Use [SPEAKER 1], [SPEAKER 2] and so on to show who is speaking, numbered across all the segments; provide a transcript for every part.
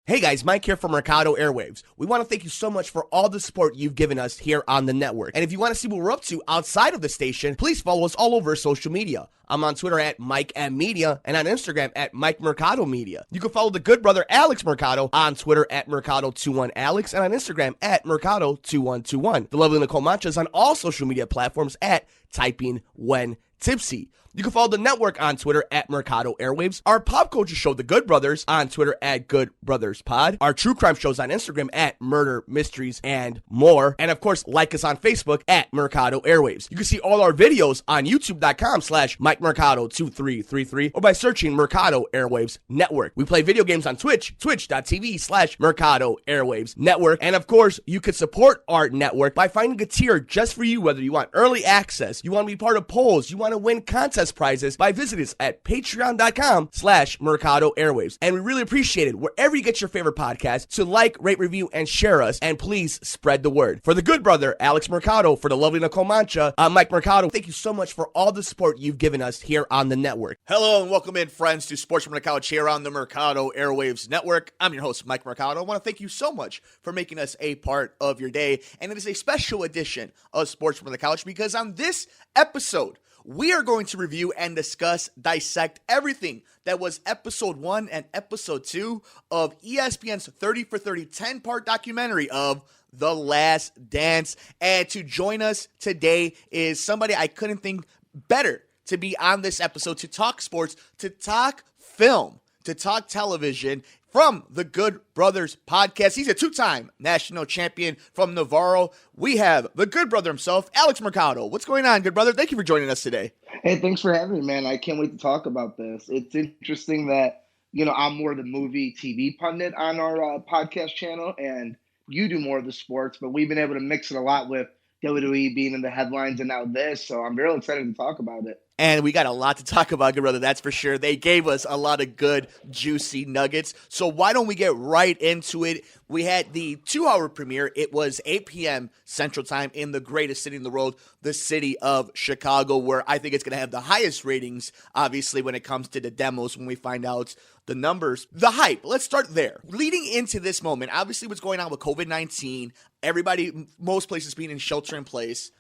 [SPEAKER 1] Hey guys, Mike here from Mercado Airwaves. We want to thank you so much for all the support you've given us here on the network. And if you want to see what we're up to outside of the station, please follow us all over social media. I'm on Twitter at Mike M Media and on Instagram at Mike Mercado Media. You can follow the good brother Alex Mercado on Twitter at Mercado21Alex and on Instagram at Mercado2121. The lovely Nicole Mancha is on all social media platforms at Typing When Tipsy. You can follow the network on Twitter at Mercado Airwaves. Our pop culture show, The Good Brothers, on Twitter at Good Brothers Pod. Our true crime shows on Instagram at Murder, Mysteries, and More. And of course, like us on Facebook at Mercado Airwaves. You can see all our videos on YouTube.com/Mike Mercado 2333 or by searching Mercado Airwaves Network. We play video games on Twitch, twitch.tv/Mercado Airwaves Network. And of course, you can support our network by finding a tier just for you, whether you want early access, you want to be part of polls, you want to win contest prizes, by visiting us at patreon.com/Mercado Airwaves. And we really appreciate it wherever you get your favorite podcast. So like, rate, review, and share us. And please spread the word. For the good brother, Alex Mercado, for the lovely Nicole Mancha, I'm Mike Mercado. Thank you so much for all the support you've given us here on the network.
[SPEAKER 2] Hello and welcome in, friends, to Sports from the Couch here on the Mercado Airwaves Network. I'm your host, Mike Mercado. I want to thank you so much for making us a part of your day. And it is a special edition of Sports from the Couch because on this episode, we are going to review and discuss, dissect everything that was episode 1 and episode 2 of ESPN's 30 for 30 10-part documentary of The Last Dance. And to join us today is somebody I couldn't think better to be on this episode, to talk sports, to talk film, to talk television, from the Good Brothers podcast. He's a two-time national champion from Navarro. We have the good brother himself, Alex Mercado. What's going on, good brother? Thank you for joining us today.
[SPEAKER 3] Hey, thanks for having me, man. I can't wait to talk about this. It's interesting that, I'm more the movie TV pundit on our podcast channel, and you do more of the sports, but we've been able to mix it a lot with WWE being in the headlines and now this, so I'm really excited to talk about it.
[SPEAKER 2] And we got a lot to talk about, good brother, that's for sure. They gave us a lot of good, juicy nuggets. So why don't we get right into it? We had the 2-hour premiere. It was 8 p.m. Central Time in the greatest city in the world, the city of Chicago, where I think it's going to have the highest ratings, obviously, when it comes to the demos, when we find out the numbers. The hype, let's start there. Leading into this moment, obviously what's going on with COVID-19, everybody, most places being in shelter in place.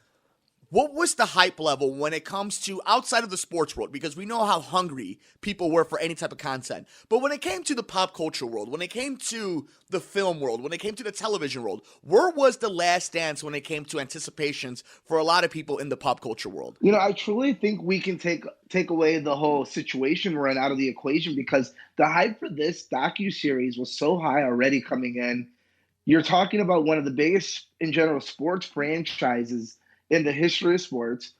[SPEAKER 2] What was the hype level when it comes to outside of the sports world? Because we know how hungry people were for any type of content. But when it came to the pop culture world, when it came to the film world, when it came to the television world, where was The Last Dance when it came to anticipations for a lot of people in the pop culture world?
[SPEAKER 3] I truly think we can take away the whole situation we're in out of the equation because the hype for this docuseries was so high already coming in. You're talking about one of the biggest, in general, sports franchises in the history of sports.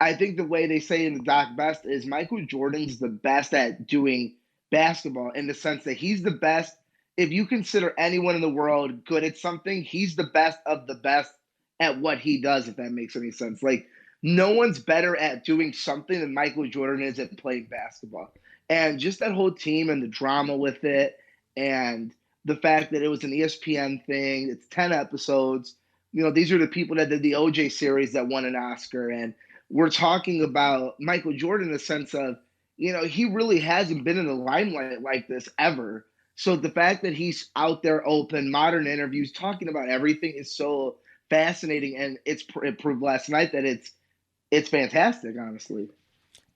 [SPEAKER 3] I think the way they say in the doc best is Michael Jordan's the best at doing basketball in the sense that he's the best. If you consider anyone in the world good at something, he's the best of the best at what he does, if that makes any sense. Like, no one's better at doing something than Michael Jordan is at playing basketball. And just that whole team and the drama with it and the fact that it was an ESPN thing, it's 10 episodes. These are the people that did the OJ series that won an Oscar. And we're talking about Michael Jordan in the sense of, he really hasn't been in the limelight like this ever. So the fact that he's out there open, modern interviews, talking about everything is so fascinating. And it proved last night that it's fantastic, honestly.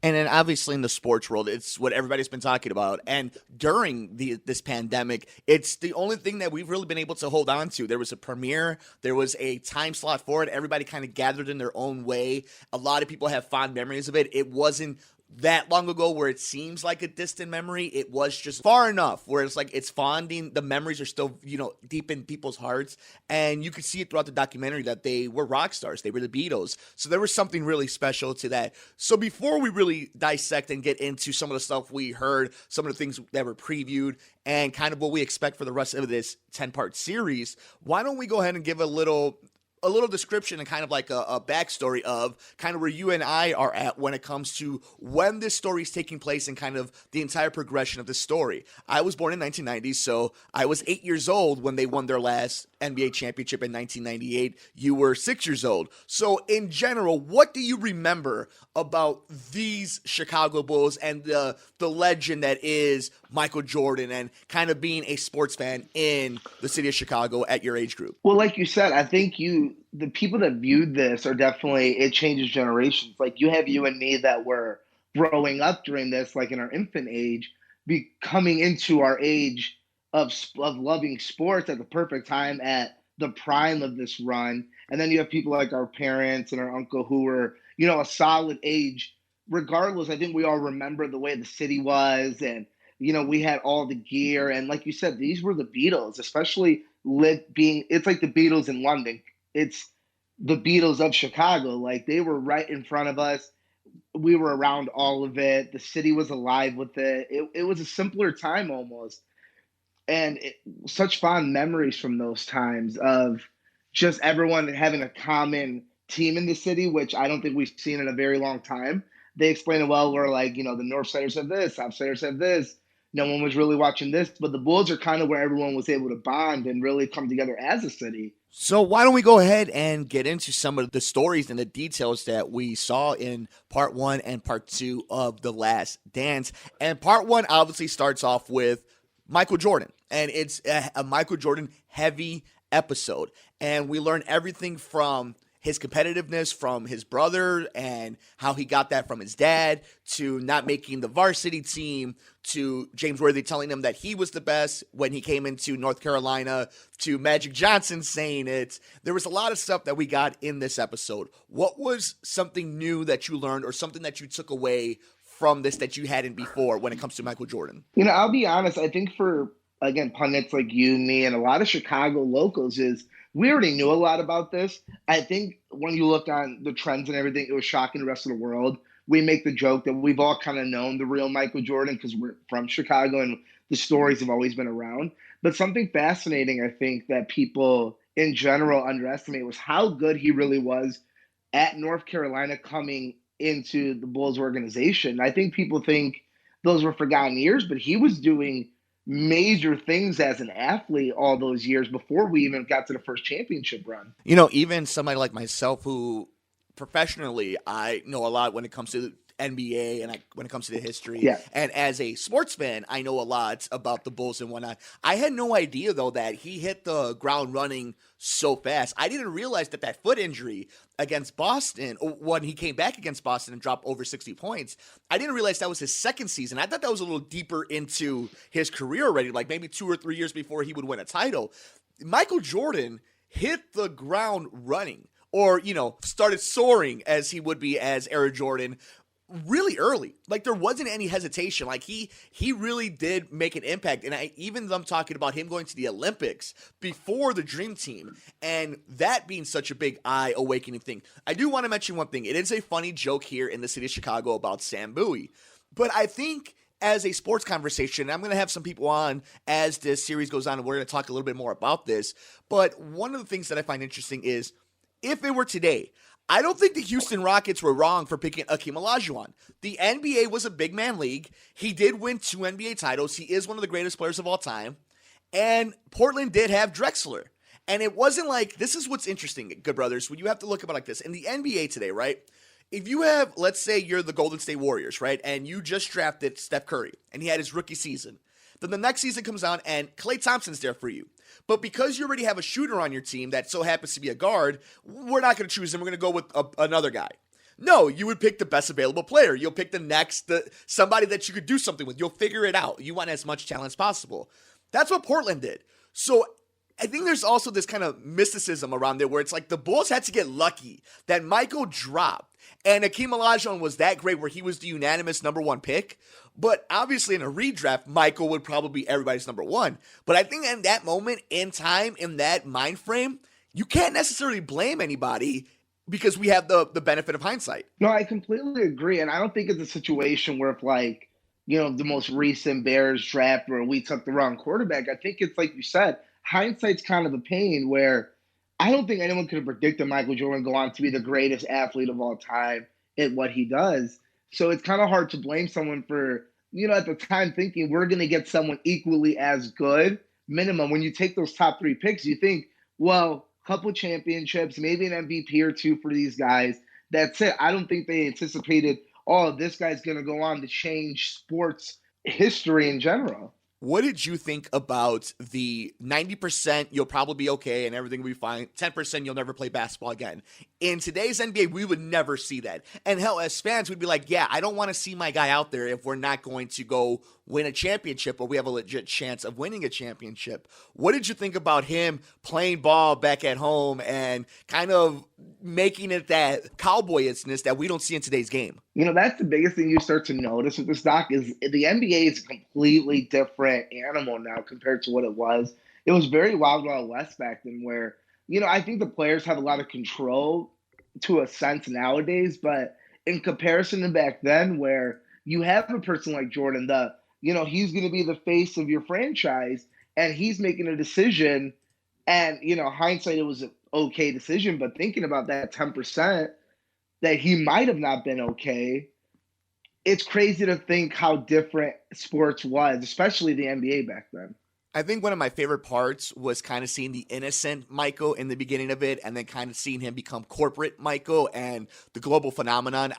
[SPEAKER 2] And then obviously in the sports world, it's what everybody's been talking about. And during this pandemic, it's the only thing that we've really been able to hold on to. There was a premiere. There was a time slot for it. Everybody kind of gathered in their own way. A lot of people have fond memories of it. It wasn't that long ago where it seems like a distant memory. It was just far enough where it's like it's fonding. The memories are still, deep in people's hearts. And you could see it throughout the documentary that they were rock stars. They were the Beatles. So there was something really special to that. So before we really dissect and get into some of the stuff we heard, some of the things that were previewed, and kind of what we expect for the rest of this 10-part series, why don't we go ahead and give a little a little description and kind of like a backstory of kind of where you and I are at when it comes to when this story is taking place and kind of the entire progression of the story. I was born in 1990, so I was 8 years old when they won their last NBA championship in 1998. You were 6 years old. So in general, what do you remember about these Chicago Bulls and the legend that is Michael Jordan and kind of being a sports fan in the city of Chicago at your age group?
[SPEAKER 3] Well, like you said, I think the people that viewed this are definitely, it changes generations. Like you have you and me that were growing up during this, like in our infant age, be coming into our age of loving sports at the perfect time at the prime of this run. And then you have people like our parents and our uncle who were, a solid age. Regardless, I think we all remember the way the city was, and we had all the gear. And like you said, these were the Beatles, especially it's like the Beatles in London. It's the Beatles of Chicago. Like they were right in front of us. We were around all of it. The city was alive with it. It was a simpler time almost. And such fond memories from those times of just everyone having a common team in the city, which I don't think we've seen in a very long time. They explain it well. We're like, the North Siders have this, South Siders have this. No one was really watching this, but the Bulls are kind of where everyone was able to bond and really come together as a city.
[SPEAKER 2] So why don't we go ahead and get into some of the stories and the details that we saw in part 1 and part 2 of The Last Dance. And part 1 obviously starts off with Michael Jordan, and it's a Michael Jordan heavy episode. And we learn everything from his competitiveness from his brother and how he got that from his dad, to not making the varsity team, to James Worthy telling him that he was the best when he came into North Carolina, to Magic Johnson saying it. There was a lot of stuff that we got in this episode. What was something new that you learned or something that you took away from this that you hadn't before when it comes to Michael Jordan?
[SPEAKER 3] I'll be honest. I think for, again, pundits like you, me, and a lot of Chicago locals is we already knew a lot about this. I think when you look on the trends and everything, it was shocking the rest of the world. We make the joke that we've all kind of known the real Michael Jordan because we're from Chicago and the stories have always been around. But something fascinating, I think, that people in general underestimate was how good he really was at North Carolina coming into the Bulls organization. I think people think those were forgotten years, but he was doing major things as an athlete all those years before we even got to the first championship run.
[SPEAKER 2] Even somebody like myself who professionally, I know a lot when it comes to the NBA and when it comes to the history.
[SPEAKER 3] Yeah.
[SPEAKER 2] And as a sports fan, I know a lot about the Bulls and whatnot. I had no idea, though, that he hit the ground running so fast. I didn't realize that foot injury against Boston, when he came back against Boston and dropped over 60 points, I didn't realize that was his second season. I thought that was a little deeper into his career already, like maybe 2 or 3 years before he would win a title. Michael Jordan hit the ground running, or, started soaring as he would be as Air Jordan really early. Like there wasn't any hesitation. Like he really did make an impact. And even them talking about him going to the Olympics before the Dream Team, and that being such a big eye-awakening thing. I do want to mention one thing. It is a funny joke here in the city of Chicago about Sam Bowie. But I think as a sports conversation, I'm going to have some people on as this series goes on, and we're going to talk a little bit more about this. But one of the things that I find interesting is, if it were today, I don't think the Houston Rockets were wrong for picking Akeem Olajuwon. The NBA was a big man league. He did win 2 NBA titles. He is one of the greatest players of all time. And Portland did have Drexler. And it wasn't like, this is what's interesting, good brothers, when you have to look at it like this. In the NBA today, right? If you have, let's say you're the Golden State Warriors, right? And you just drafted Steph Curry, and he had his rookie season. Then the next season comes on, and Klay Thompson's there for you. But because you already have a shooter on your team that so happens to be a guard, we're not going to choose him. We're going to go with another guy. No, you would pick the best available player. You'll pick somebody that you could do something with. You'll figure it out. You want as much talent as possible. That's what Portland did. So I think there's also this kind of mysticism around there where it's like the Bulls had to get lucky that Michael dropped. And Akeem Olajuwon was that great where he was the unanimous number 1 pick. But obviously in a redraft, Michael would probably be everybody's number 1. But I think in that moment in time, in that mind frame, you can't necessarily blame anybody because we have the benefit of hindsight.
[SPEAKER 3] No, I completely agree. And I don't think it's a situation where if like, the most recent Bears draft where we took the wrong quarterback, I think it's like you said, hindsight's kind of a pain where I don't think anyone could have predicted Michael Jordan go on to be the greatest athlete of all time at what he does. So it's kind of hard to blame someone for, at the time thinking we're going to get someone equally as good, minimum. When you take those top three picks, you think, well, couple championships, maybe an MVP or two for these guys. That's it. I don't think they anticipated, oh, this guy's going to go on to change sports history in general.
[SPEAKER 2] What did you think about the 90% you'll probably be okay and everything will be fine, 10% you'll never play basketball again? In today's NBA, we would never see that. And hell, as fans, we'd be like, yeah, I don't want to see my guy out there if we're not going to go win a championship or we have a legit chance of winning a championship. What did you think about him playing ball back at home and kind of making it that cowboy-ishness that we don't see in today's game?
[SPEAKER 3] That's the biggest thing you start to notice with this doc is the NBA is a completely different animal now compared to what it was. It was very Wild Wild West back then where, I think the players have a lot of control to a sense nowadays, but in comparison to back then where you have a person like Jordan, he's going to be the face of your franchise and he's making a decision and, hindsight, it was an okay decision, but thinking about that 10%, that he might have not been okay, it's crazy to think how different sports was, especially the NBA back then.
[SPEAKER 2] I think one of my favorite parts was kind of seeing the innocent Michael in the beginning of it and then kind of seeing him become corporate Michael and the global phenomenon.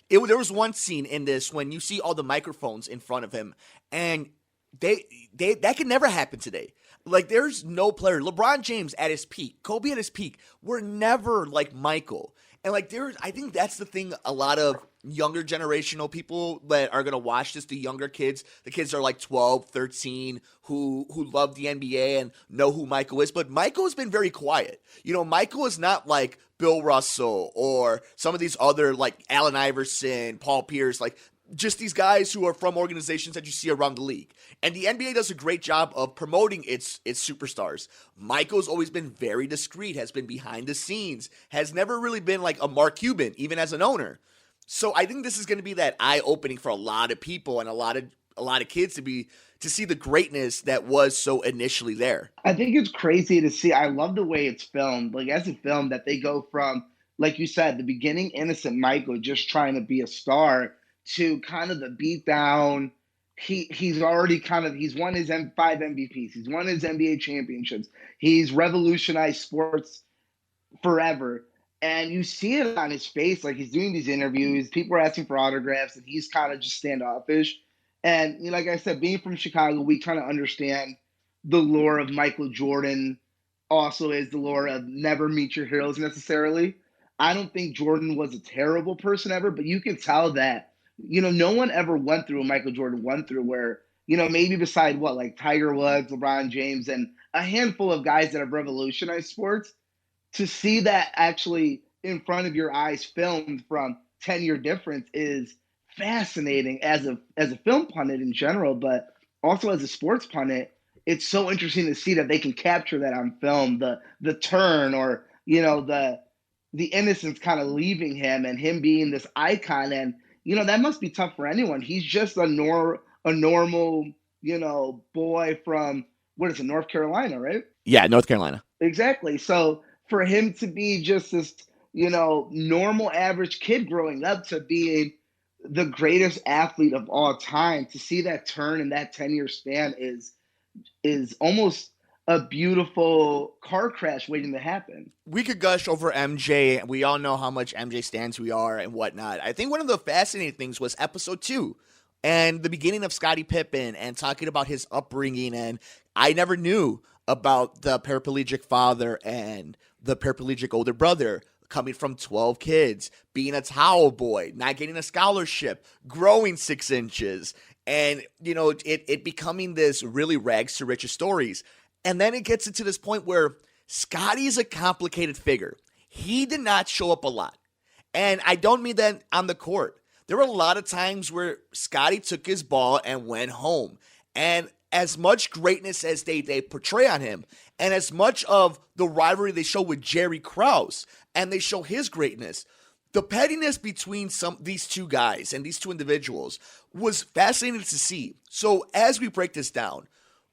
[SPEAKER 2] There was one scene in this when you see all the microphones in front of him and they that could never happen today. Like, there's no player. LeBron James at his peak, Kobe at his peak, were never like Michael. And like I think that's the thing a lot of younger generational people that are going to watch this, the younger kids, the kids are like 12, 13, who love the NBA and know who Michael is. But Michael has been very quiet. Michael is not like Bill Russell or some of these other like Allen Iverson, Paul Pierce, like just these guys who are from organizations that you see around the league. And the NBA does a great job of promoting its superstars. Michael's always been very discreet, has been behind the scenes, has never really been like a Mark Cuban, even as an owner. So I think this is going to be that eye-opening for a lot of people and a lot of kids to see the greatness that was so initially there.
[SPEAKER 3] I think it's crazy to see. I love the way it's filmed. Like, as a film, that they go from, like you said, the beginning innocent Michael just trying to be a star to kind of the beat down. He's already he's won his 5 MVPs. He's won his NBA championships. He's revolutionized sports forever. And you see it on his face, like he's doing these interviews, people are asking for autographs, and he's kind of just standoffish. And like I said, being from Chicago, we kind of understand the lore of Michael Jordan also is the lore of never meet your heroes necessarily. I don't think Jordan was a terrible person ever, but you can tell that, no one ever went through what Michael Jordan went through where, maybe beside like Tiger Woods, LeBron James, and a handful of guys that have revolutionized sports, to see that actually in front of your eyes filmed from 10-year difference is fascinating as a film pundit in general, but also as a sports pundit. It's so interesting to see that they can capture that on film, the turn or, the innocence kind of leaving him and him being this icon. And, that must be tough for anyone. He's just a normal, boy from, what is it, North Carolina, right?
[SPEAKER 2] Yeah, North Carolina.
[SPEAKER 3] Exactly. So for him to be just this, normal average kid growing up to being the greatest athlete of all time, to see that turn in that 10-year span is almost a beautiful car crash waiting to happen.
[SPEAKER 2] We could gush over MJ. We all know how much MJ stands we are and whatnot. I think one of the fascinating things was episode 2 and the beginning of Scottie Pippen and talking about his upbringing. And I never knew about the paraplegic father and the paraplegic older brother coming from 12 kids, being a towel boy, not getting a scholarship, growing 6 inches, and, it becoming this really rags to riches stories. And then it gets into this point where Scottie is a complicated figure. He did not show up a lot. And I don't mean that on the court. There were a lot of times where Scottie took his ball and went home. And as much greatness as they portray on him, and as much of the rivalry they show with Jerry Krause, and they show his greatness, the pettiness between these two guys and these two individuals was fascinating to see. So as we break this down,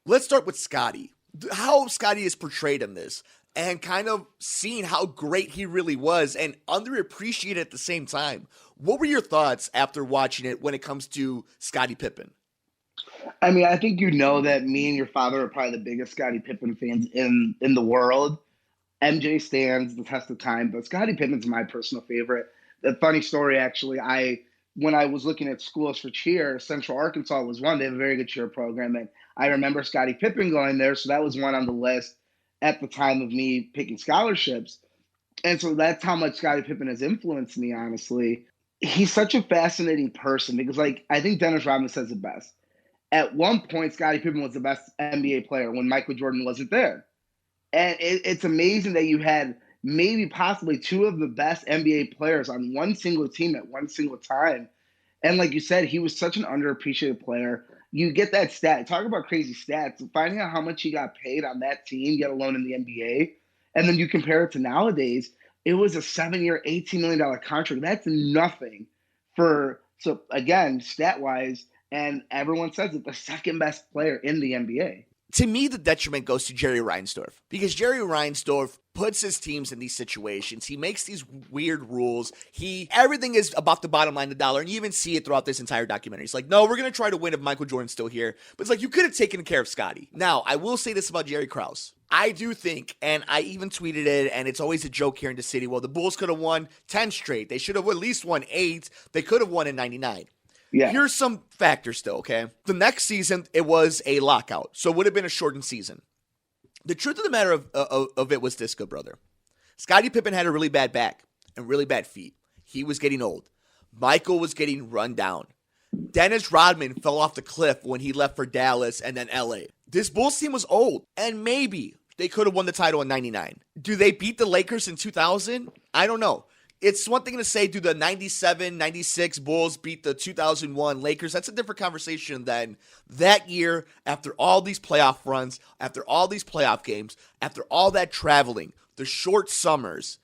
[SPEAKER 2] let's start with Scottie. How Scottie is portrayed in this. and kind of seeing how great he really was and underappreciated at the same time. What were your thoughts after watching it when it comes to Scottie Pippen?
[SPEAKER 3] I mean, I think you know that me and your father are probably the biggest Scottie Pippen fans in the world. MJ stands the test of time, but Scottie Pippen's my personal favorite. The funny story, actually, when I was looking at schools for cheer, Central Arkansas was one. They have a very good cheer program, and I remember Scottie Pippen going there, so that was one on the list at the time of me picking scholarships. And so that's how much Scottie Pippen has influenced me, honestly. He's such a fascinating person because, like, I think Dennis Rodman says it best. At one point, Scottie Pippen was the best NBA player when Michael Jordan wasn't there. And it's amazing that you had maybe possibly two of the best NBA players on one single team at one single time. And like you said, he was such an underappreciated player. You get that stat. Talk about crazy stats. Finding out how much he got paid on that team, yet alone in the NBA. And then you compare it to nowadays, it was a 7-year, $18 million contract. That's nothing so again, stat-wise, and everyone says it, the second best player in the NBA.
[SPEAKER 2] To me, the detriment goes to Jerry Reinsdorf because Jerry Reinsdorf puts his teams in these situations. He makes these weird rules. Everything is about the bottom line, the dollar, and you even see it throughout this entire documentary. It's like, no, we're going to try to win if Michael Jordan's still here. But it's like, you could have taken care of Scottie. Now, I will say this about Jerry Krause. I do think, and I even tweeted it, and it's always a joke here in the city, well, the Bulls could have won 10 straight. They should have at least won 8. They could have won in 99.
[SPEAKER 3] Yeah.
[SPEAKER 2] Here's some factors still, okay? The next season, it was a lockout, so it would have been a shortened season. The truth of the matter of it was this, good brother. Scottie Pippen had a really bad back and really bad feet. He was getting old. Michael was getting run down. Dennis Rodman fell off the cliff when he left for Dallas and then LA. This Bulls team was old, and maybe they could have won the title in 99. Do they beat the Lakers in 2000? I don't know. It's one thing to say, do the 97, 96 Bulls beat the 2001 Lakers? That's a different conversation than that year, after all these playoff runs, after all these playoff games, after all that traveling, the short summers,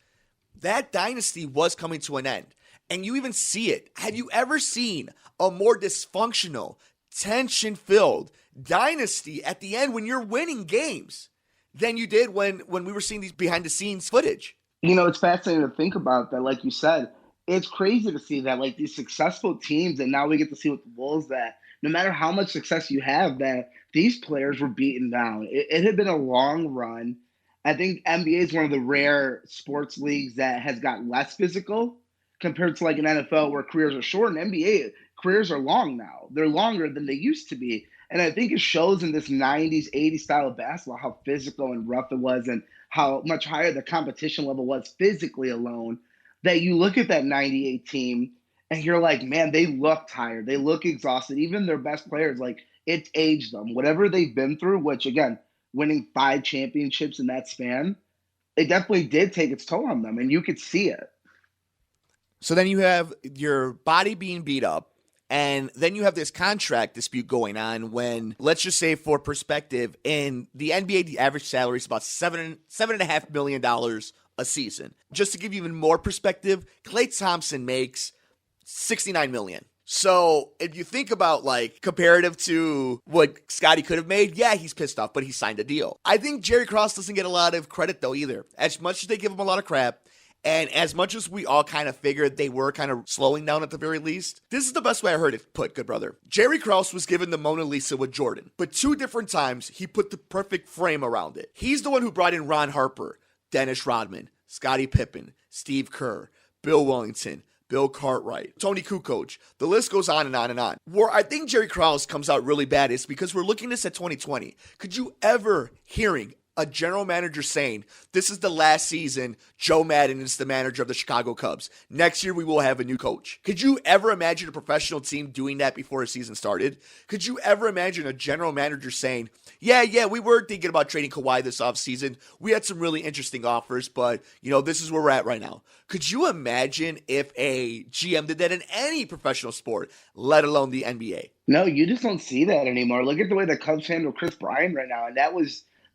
[SPEAKER 2] that dynasty was coming to an end. And you even see it. Have you ever seen a more dysfunctional, tension-filled dynasty at the end when you're winning games than you did when we were seeing these behind-the-scenes footage?
[SPEAKER 3] You know, it's fascinating to think about that. Like you said, it's crazy to see that, like, these successful teams, and now we get to see with the Bulls that no matter how much success you have, that these players were beaten down. It had been a long run. I think NBA is one of the rare sports leagues that has got less physical compared to like an NFL where careers are short. And NBA careers are long now. They're longer than they used to be. And I think it shows in this 90s, 80s style of basketball how physical and rough it was and how much higher the competition level was physically alone, that you look at that 98 team and you're like, man, they look tired. They look exhausted. Even their best players, like, it's aged them. Whatever they've been through, which, again, winning 5 championships in that span, it definitely did take its toll on them, and you could see it.
[SPEAKER 2] So then you have your body being beat up, and then you have this contract dispute going on when, let's just say for perspective, in the NBA, the average salary is about $7.5 million a season. Just to give you even more perspective, Klay Thompson makes $69 million. So if you think about, like, comparative to what Scottie could have made, yeah, he's pissed off, but he signed a deal. I think Jerry Krause doesn't get a lot of credit, though, either. As much as they give him a lot of crap, and as much as we all kind of figured they were kind of slowing down at the very least, this is the best way I heard it put, good brother. Jerry Krause was given the Mona Lisa with Jordan, but 2 different times he put the perfect frame around it. He's the one who brought in Ron Harper, Dennis Rodman, Scottie Pippen, Steve Kerr, Bill Wellington, Bill Cartwright, Tony Kukoc. The list goes on and on and on. Where I think Jerry Krause comes out really bad is because we're looking this at 2020. Could you ever hearing a general manager saying, this is the last season, Joe Madden is the manager of the Chicago Cubs. Next year, we will have a new coach. Could you ever imagine a professional team doing that before a season started? Could you ever imagine a general manager saying, yeah, we were thinking about trading Kawhi this offseason. We had some really interesting offers, but, this is where we're at right now. Could you imagine if a GM did that in any professional sport, let alone the NBA?
[SPEAKER 3] No, you just don't see that anymore. Look at the way the Cubs handle Chris Bryant right now, and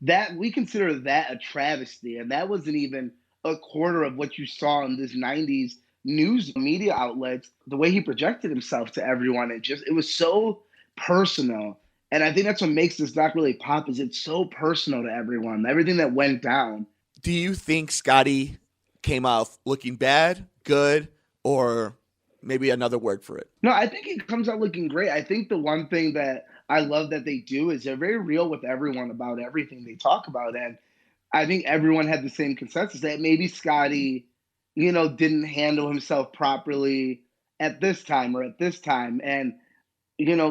[SPEAKER 3] that we consider that a travesty, and that wasn't even a quarter of what you saw in this 90s news media outlets, the way he projected himself to everyone. It was so personal. And I think that's what makes this doc really pop, is it's so personal to everyone, everything that went down.
[SPEAKER 2] Do you think Scotty came off looking bad, good, or maybe another word for it?
[SPEAKER 3] No, I think he comes out looking great. I think the one thing that I love that they do is they're very real with everyone about everything they talk about. And I think everyone had the same consensus that maybe Scotty, didn't handle himself properly at this time or at this time. And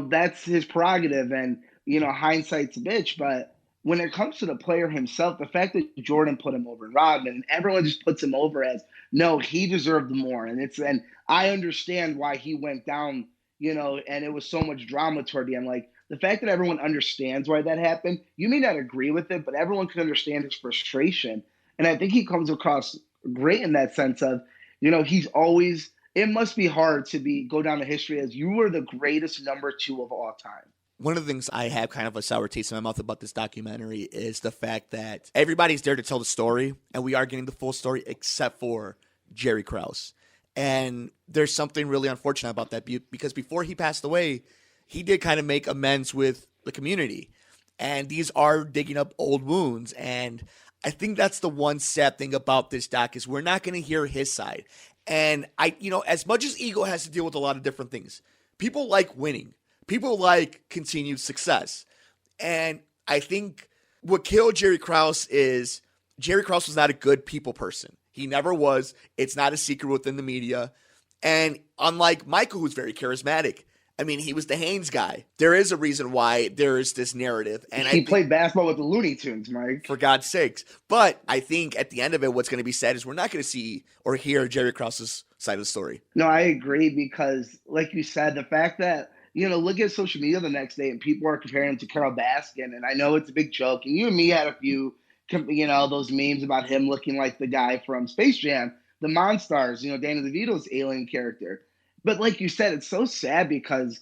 [SPEAKER 3] that's his prerogative. And, hindsight's a bitch. But when it comes to the player himself, the fact that Jordan put him over and Rodman, and everyone just puts him over as, no, he deserved more. And I understand why he went down, and it was so much drama toward the end. Like the fact that everyone understands why that happened, you may not agree with it, but everyone can understand his frustration. And I think he comes across great in that sense of, he's always, it must be hard to go down to history as you were the greatest number 2 of all time.
[SPEAKER 2] One of the things I have kind of a sour taste in my mouth about this documentary is the fact that everybody's there to tell the story, and we are getting the full story except for Jerry Krause. And there's something really unfortunate about that because before he passed away, he did kind of make amends with the community. And these are digging up old wounds. And I think that's the one sad thing about this doc is we're not going to hear his side. And as much as ego has to deal with a lot of different things, people like winning. People like continued success. And I think what killed Jerry Krause is Jerry Krause was not a good people person. He never was. It's not a secret within the media. And unlike Michael, who's very charismatic, I mean, he was the Haynes guy. There is a reason why there is this narrative. And
[SPEAKER 3] he played basketball with the Looney Tunes, Mike.
[SPEAKER 2] For God's sakes. But I think at the end of it, what's going to be sad is we're not going to see or hear Jerry Krause's side of the story.
[SPEAKER 3] No, I agree because, like you said, the fact that, look at social media the next day and people are comparing him to Carol Baskin. And I know it's a big joke. And you and me had a few, those memes about him looking like the guy from Space Jam, the Monstars, Danny DeVito's alien character. But like you said, it's so sad because,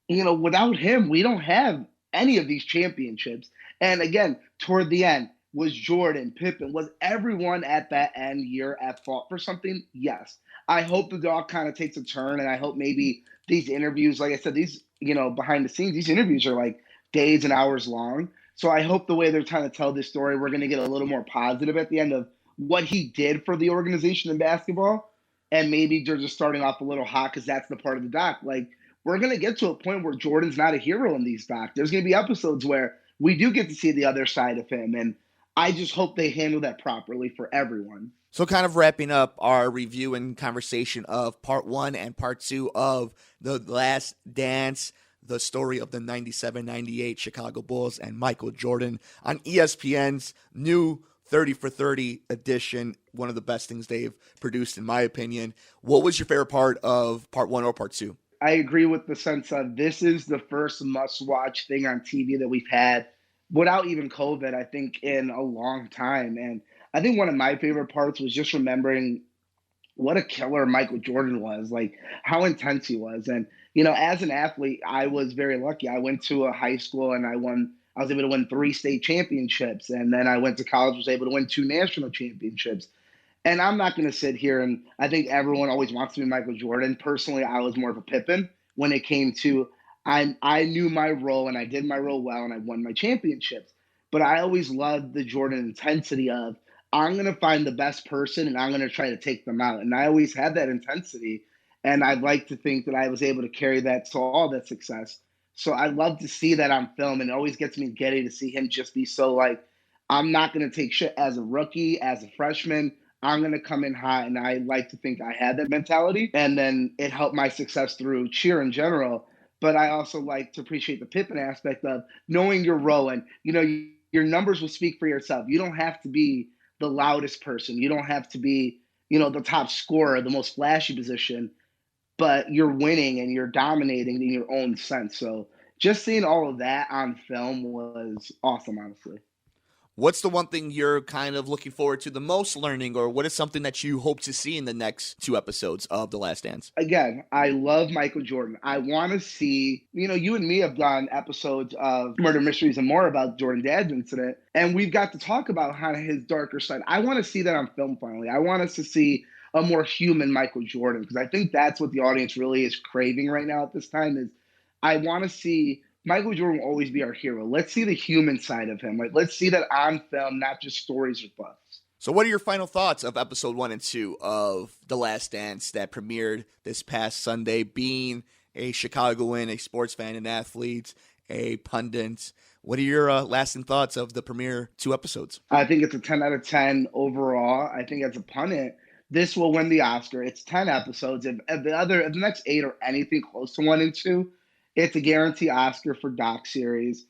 [SPEAKER 3] without him, we don't have any of these championships. And again, toward the end, was Jordan, Pippen, was everyone at that end year at fault for something? Yes. I hope the dog kind of takes a turn, and I hope maybe these interviews, like I said, these, behind the scenes, these interviews are like days and hours long. So I hope the way they're trying to tell this story, we're going to get a little more positive at the end of what he did for the organization in basketball. And maybe they're just starting off a little hot because that's the part of the doc. Like, we're going to get to a point where Jordan's not a hero in these docs. There's going to be episodes where we do get to see the other side of him. And I just hope they handle that properly for everyone.
[SPEAKER 2] So kind of wrapping up our review and conversation of part 1 and part 2 of The Last Dance, the story of the 97-98 Chicago Bulls and Michael Jordan on ESPN's new 30 for 30 edition, one of the best things they've produced, in my opinion. What was your favorite part of part 1 or part 2?
[SPEAKER 3] I agree with the sense of this is the first must-watch thing on TV that we've had without even COVID, I think, in a long time. And I think one of my favorite parts was just remembering what a killer Michael Jordan was, like how intense he was. And, as an athlete, I was very lucky. I went to a high school and I was able to win 3 state championships. And then I went to college, was able to win 2 national championships. And I'm not going to sit here and I think everyone always wants to be Michael Jordan. Personally, I was more of a Pippen when it came to I knew my role and I did my role well and I won my championships. But I always loved the Jordan intensity of I'm going to find the best person and I'm going to try to take them out. And I always had that intensity. And I'd like to think that I was able to carry that to all that success. So I love to see that on film, and it always gets me giddy to see him just be so like, I'm not going to take shit as a rookie, as a freshman. I'm going to come in hot, and I like to think I had that mentality, and then it helped my success through cheer in general. But I also like to appreciate the Pippen aspect of knowing your role, and your numbers will speak for yourself. You don't have to be the loudest person. You don't have to be, the top scorer, the most flashy position, but you're winning and you're dominating in your own sense. So just seeing all of that on film was awesome, honestly.
[SPEAKER 2] What's the one thing you're kind of looking forward to the most learning, or what is something that you hope to see in the next 2 episodes of The Last Dance?
[SPEAKER 3] Again, I love Michael Jordan. I want to see, you and me have done episodes of Murder Mysteries and more about Jordan Dad's incident, and we've got to talk about how his darker side. I want to see that on film finally. I want us to see a more human Michael Jordan, because I think that's what the audience really is craving right now at this time is I want to see Michael Jordan will always be our hero. Let's see the human side of him. Like, let's see that on film, not just stories or books.
[SPEAKER 2] So what are your final thoughts of episode 1 and 2 of The Last Dance that premiered this past Sunday, being a Chicagoan, a sports fan, an athlete, a pundit? What are your lasting thoughts of the premiere 2 episodes?
[SPEAKER 3] I think it's a 10 out of 10 overall. I think as a pundit, this will win the Oscar. It's 10 episodes. If the next 8 are anything close to 1 and 2, it's a guarantee Oscar for doc series.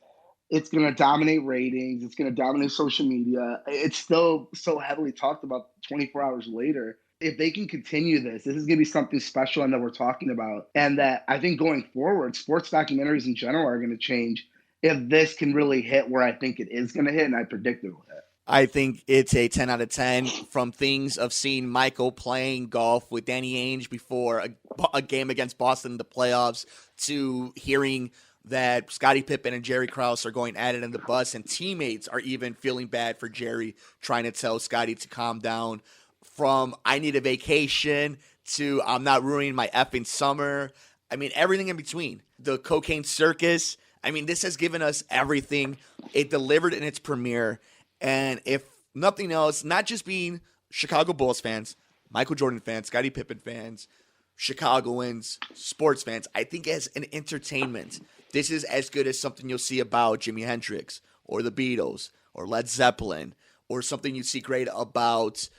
[SPEAKER 3] It's going to dominate ratings. It's going to dominate social media. It's still so heavily talked about 24 hours later. If they can continue this is going to be something special and that we're talking about. And that I think going forward, sports documentaries in general are going to change if this can really hit where I think it is going to hit, and I predict it will hit.
[SPEAKER 2] I think it's a 10 out of 10 from things of seeing Michael playing golf with Danny Ainge before a game against Boston in the playoffs, to hearing that Scottie Pippen and Jerry Krause are going at it in the bus, and teammates are even feeling bad for Jerry, trying to tell Scottie to calm down, from I need a vacation to I'm not ruining my effing summer. I mean, everything in between. The cocaine circus. I mean, this has given us everything. It delivered in its premiere. And if nothing else, not just being Chicago Bulls fans, Michael Jordan fans, Scottie Pippen fans, Chicagoans, sports fans, I think as an entertainment, this is as good as something you'll see about Jimi Hendrix or the Beatles or Led Zeppelin, or something you see great about,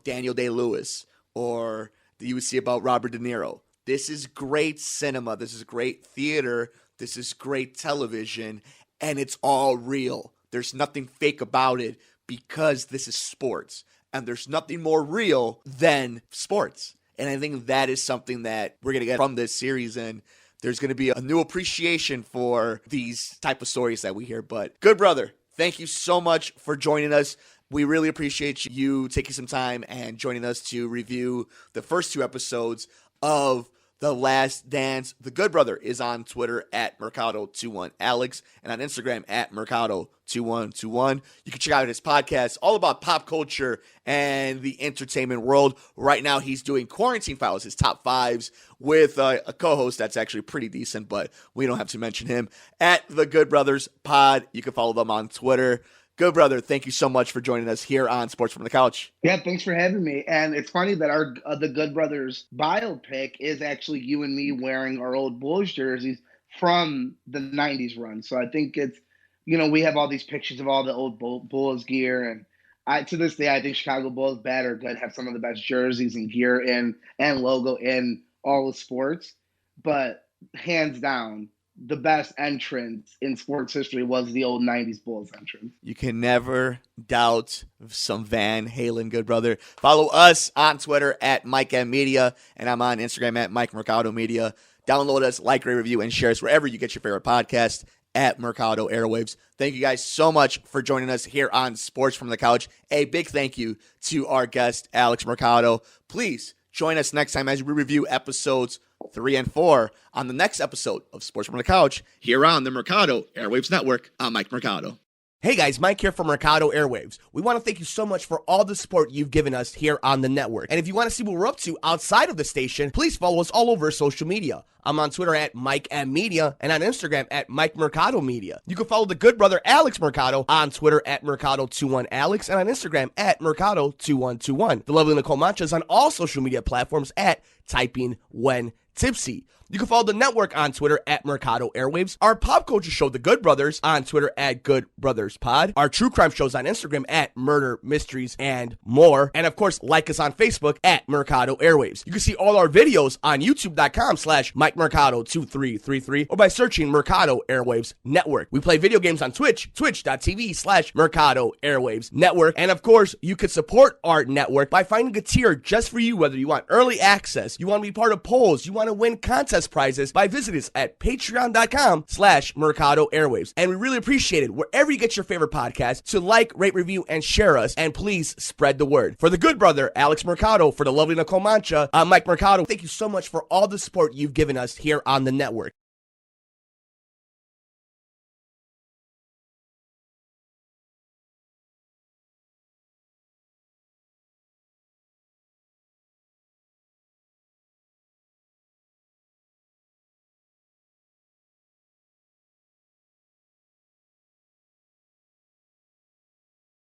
[SPEAKER 2] Daniel Day-Lewis, or that you would see about Robert De Niro. This is great cinema. This is great theater. This is great television, and it's all real. There's nothing fake about it, because this is sports, and there's nothing more real than sports. And I think that is something that we're going to get from this series, and there's going to be a new appreciation for these type of stories that we hear. But good brother, thank you so much for joining us. We really appreciate you taking some time and joining us to review the first 2 episodes of The Last Dance. The good brother is on Twitter at Mercado21Alex and on Instagram at Mercado2121. You can check out his podcast all about pop culture and the entertainment world. Right now he's doing Quarantine Files, his top 5s, with a co-host that's actually pretty decent, but we don't have to mention him, at The Good Brothers Pod. You can follow them on Twitter. Good brother, thank you so much for joining us here on Sports from the Couch.
[SPEAKER 3] Yeah, thanks for having me. And it's funny that our the Good Brothers biopic is actually you and me wearing our old Bulls jerseys from the 90s run. So I think it's, we have all these pictures of all the old Bulls gear. And to this day, I think Chicago Bulls, bad or good, have some of the best jerseys and gear and logo in all of sports. But hands down, the best entrance in sports history was the old 90s Bulls entrance.
[SPEAKER 2] You can never doubt some Van Halen, good brother. Follow us on Twitter at Mike M Media, and I'm on Instagram at Mike Mercado Media. Download us, like, rate, review, and share us wherever you get your favorite podcast at Mercado Airwaves. Thank you guys so much for joining us here on Sports from the Couch. A big thank you to our guest, Alex Mercado. Please join us next time as we review episodes 3 and 4 on the next episode of Sports from the Couch here on the Mercado Airwaves Network. I'm Mike Mercado.
[SPEAKER 1] Hey guys, Mike here from Mercado Airwaves. We want to thank you so much for all the support you've given us here on the network. And if you want to see what we're up to outside of the station, please follow us all over social media. I'm on Twitter at Mike M Media and on Instagram at Mike Mercado Media. You can follow the good brother Alex Mercado on Twitter at Mercado21Alex and on Instagram at Mercado2121. The lovely Nicole Mancha's on all social media platforms at Typing When Tipsy. You can follow the network on Twitter at Mercado Airwaves, our pop culture show, The Good Brothers, on Twitter at Good Brothers Pod, our true crime shows on Instagram at Murder, Mysteries, and More, and of course, like us on Facebook at Mercado Airwaves. You can see all our videos on YouTube.com/Mike Mercado2333, or by searching Mercado Airwaves Network. We play video games on Twitch, twitch.tv/Mercado Airwaves Network, and of course, you can support our network by finding a tier just for you, whether you want early access, you want to be part of polls, you want to win contest prizes, by visiting us at patreon.com/Mercado Airwaves. And we really appreciate it wherever you get your favorite podcast to like, rate, review, and share us. And please spread the word. For the good brother, Alex Mercado, for the lovely Nicole Mancha, I'm Mike Mercado. Thank you so much for all the support you've given us here on the network.